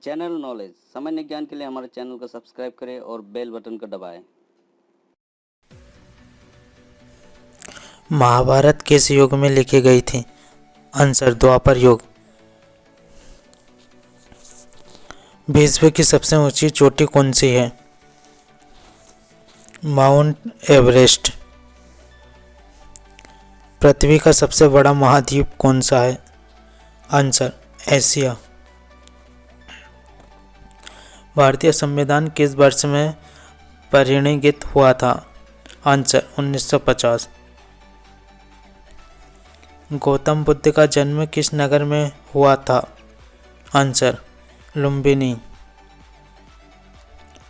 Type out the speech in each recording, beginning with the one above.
General knowledge सामान्य ज्ञान के लिए हमारे चैनल को सब्सक्राइब करें और बेल बटन को दबाएं। महाभारत किस युग में लिखी गई थी? आंसर द्वापर युग। विश्व की सबसे ऊंची चोटी कौन सी है? Mount Everest. पृथ्वी का सबसे बड़ा महाद्वीप कौन सा है? Answer Asia. भारतीय संविधान किस वर्ष में परिणीत हुआ था? आंसर 1950। गौतम बुद्ध का जन्म किस नगर में हुआ था? आंसर लुम्बिनी।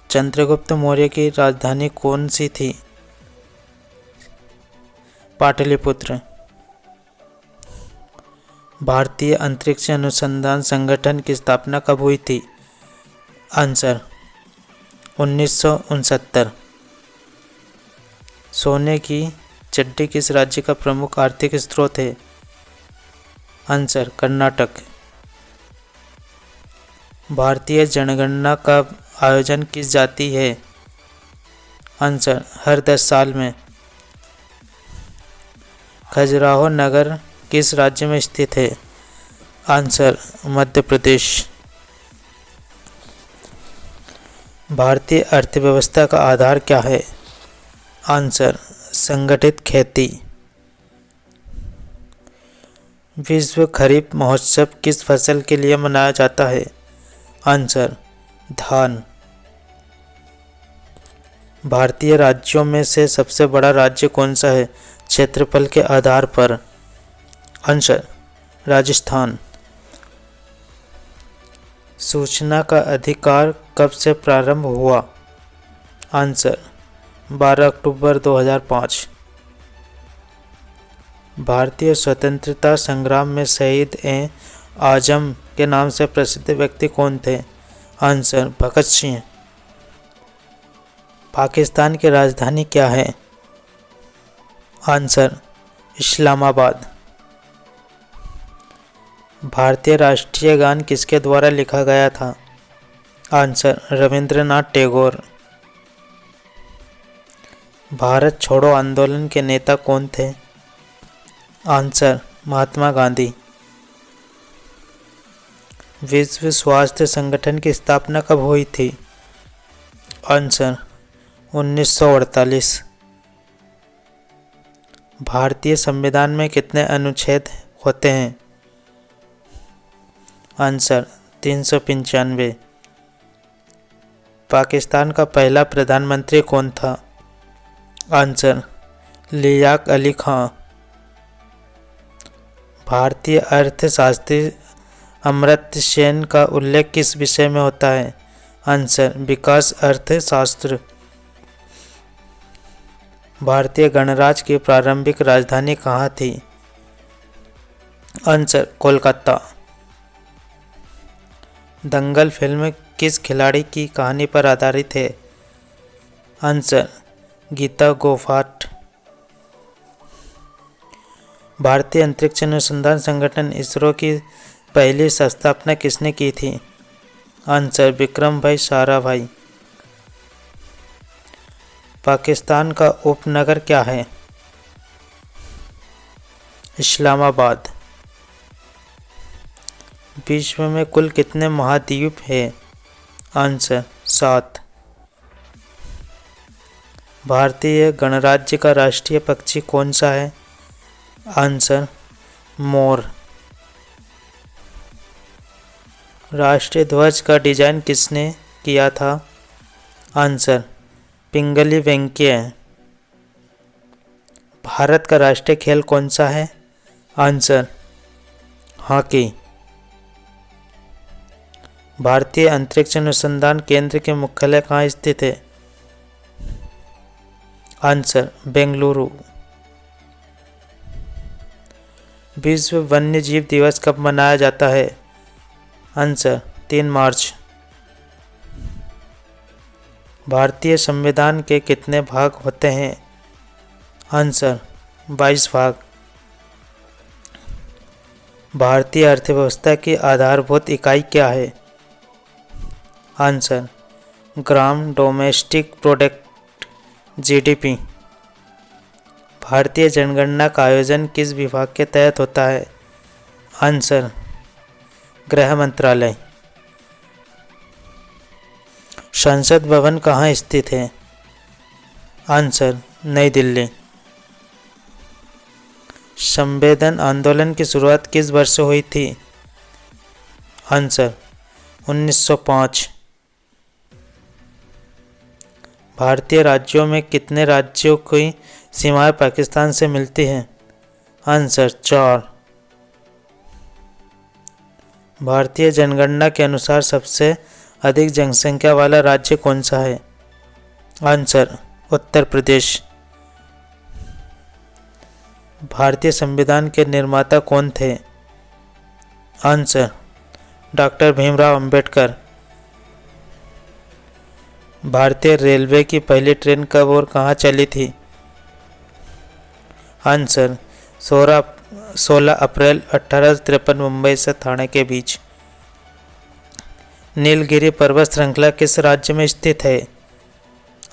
चंद्रगुप्त मौर्य की राजधानी कौन सी थी? पाटलिपुत्र। भारतीय अंतरिक्ष अनुसंधान संगठन की स्थापना कब हुई थी? आंसर 1969। सोने की चड्डी किस राज्य का प्रमुख आर्थिक स्रोत है? आंसर कर्नाटक। भारतीय जनगणना का आयोजन किस जाती है? आंसर हर 10 साल में। खजुराहो नगर किस राज्य में स्थित है? आंसर मध्य प्रदेश। भारतीय अर्थव्यवस्था का आधार क्या है? आंसर संगठित खेती। विश्व खरीफ महोत्सव किस फसल के लिए मनाया जाता है? आंसर धान। भारतीय राज्यों में से सबसे बड़ा राज्य कौन सा है क्षेत्रफल के आधार पर? आंसर राजस्थान। सूचना का अधिकार कब से प्रारंभ हुआ? आंसर 12 अक्टूबर 2005। भारतीय स्वतंत्रता संग्राम में शहीद ए आजम के नाम से प्रसिद्ध व्यक्ति कौन थे? आंसर भगत सिंह। पाकिस्तान की राजधानी क्या है? आंसर इस्लामाबाद। भारतीय राष्ट्रीय गान किसके द्वारा लिखा गया था? आंसर रविंद्रनाथ टैगोर। भारत छोड़ो आंदोलन के नेता कौन थे? आंसर महात्मा गांधी। विश्व स्वास्थ्य संगठन की स्थापना कब हुई थी? आंसर 1948। भारतीय संविधान में कितने अनुच्छेद होते हैं? आंसर 395। पाकिस्तान का पहला प्रधानमंत्री कौन था? आंसर लियाकत अली खां। भारतीय अर्थशास्त्री अमर्त्य सेन का उल्लेख किस विषय में होता है? आंसर विकास अर्थशास्त्र। भारतीय गणराज्य की प्रारंभिक राजधानी कहाँ थी? आंसर कोलकाता। दंगल फिल्म किस खिलाड़ी की कहानी पर आधारित है? आंसर गीता गोफाट। भारतीय अंतरिक्ष अनुसंधान संगठन इसरो की पहली स्थापना किसने की थी? आंसर विक्रम भाई साराभाई। पाकिस्तान का उपनगर क्या है? इस्लामाबाद। विश्व में कुल कितने महाद्वीप हैं? आंसर 7। भारतीय गणराज्य का राष्ट्रीय पक्षी कौन सा है? Answer more. राष्ट्रीय ध्वज का डिजाइन किसने किया था? आंसर पिंगली वेंकैया। भारत का राष्ट्रीय खेल कौन सा है? Answer hockey. भारतीय अंतरिक्ष अनुसंधान केंद्र के मुख्यालय कहाँ स्थित है? आंसर बेंगलुरु। विश्व वन्य जीव दिवस कब मनाया जाता है? आंसर 3 मार्च। भारतीय संविधान के कितने भाग होते हैं? आंसर 22 भाग। भारतीय अर्थव्यवस्था की आधारभूत इकाई क्या है? आंसर ग्राम डोमेस्टिक प्रोडक्ट जीडीपी। भारतीय जनगणना का आयोजन किस विभाग के तहत होता है? आंसर गृह मंत्रालय। संसद भवन कहाँ स्थित है? आंसर नई दिल्ली। संवेदन आंदोलन की शुरुआत किस वर्ष हुई थी? आंसर 1905। भारतीय राज्यों में कितने राज्यों की सीमाएं पाकिस्तान से मिलती हैं? आंसर 4। भारतीय जनगणना के अनुसार सबसे अधिक जनसंख्या वाला राज्य कौन सा है? आंसर उत्तर प्रदेश। भारतीय संविधान के निर्माता कौन थे? Answer doctor Bhimrao Ambedkar. भारतीय रेलवे की पहली ट्रेन कब और कहाँ चली थी? आंसर 16 अप्रैल 1853 मुंबई से ठाणे के बीच। नीलगिरी पर्वत श्रृंखला किस राज्य में स्थित है?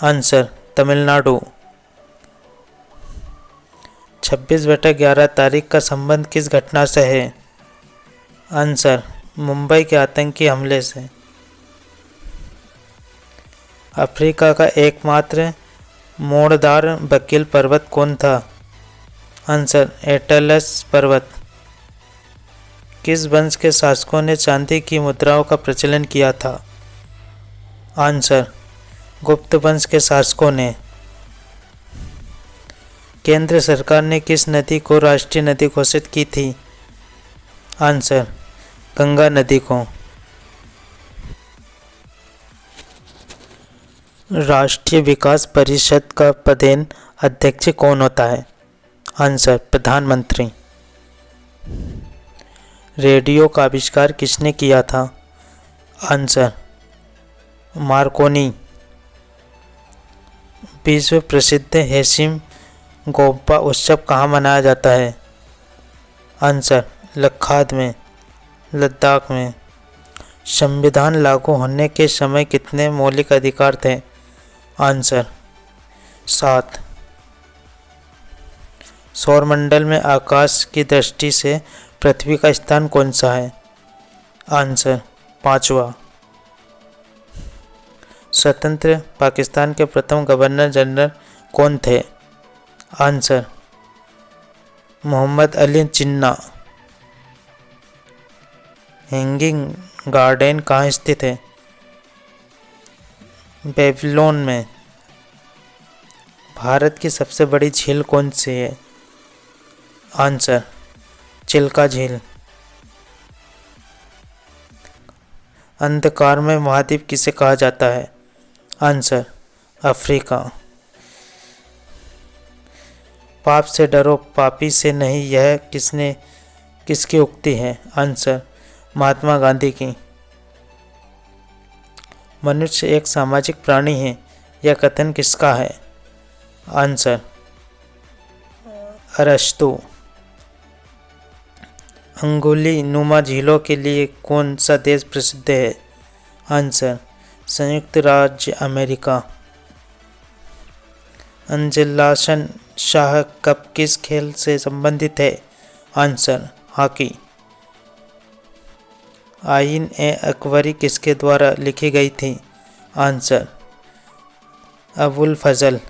आंसर तमिलनाडु। 26/11 तारीख का संबंध किस घटना से है? आंसर मुंबई के आतंकी हमले से। अफ्रीका का एकमात्र मोड़दार बकील पर्वत कौन था? आंसर एटलस पर्वत। किस वंश के शासकों ने चांदी की मुद्राओं का प्रचलन किया था? आंसर गुप्त वंश के शासकों ने। केंद्र सरकार ने किस नदी को राष्ट्रीय नदी घोषित की थी? आंसर गंगा नदी को। राष्ट्रीय विकास परिषद का पदेन अध्यक्ष कौन होता है? आंसर प्रधानमंत्री। रेडियो का आविष्कार किसने किया था? Answer Markovnikov. विश्व प्रसिद्ध हेसिम गोम्पा उत्सव कहाँ मनाया जाता है? आंसर लद्दाख में। लद्दाख में। संविधान लागू होने के समय कितने मौलिक अधिकार थे? आंसर 7। सौरमंडल में आकाश की दृष्टि से पृथ्वी का स्थान कौन सा है? आंसर 5वां। स्वतंत्र पाकिस्तान के प्रथम गवर्नर जनरल कौन थे? Answer Mohammad Ali Jinnah. Hanging garden कहाँ स्थित है? बेबीलोन में। भारत की सबसे बड़ी झील कौन सी है? आंसर चिल्का झील। अंधकार में महाद्वीप किसे कहा जाता है? Answer Africa. पाप से डरो पापी से नहीं, यह किसकी उक्ति है? आंसर महात्मा गांधी की। मनुष्य एक सामाजिक प्राणी है, यह कथन किसका है? आंसर अरस्तु। अंगुली नुमा झीलों के लिए कौन सा देश प्रसिद्ध है? आंसर संयुक्त राज्य अमेरिका। अंजलाशन शाह कप किस खेल से संबंधित है? Answer hockey. आइन ए अकबरी किसके द्वारा लिखी गई थी? आंसर अबुल फजल।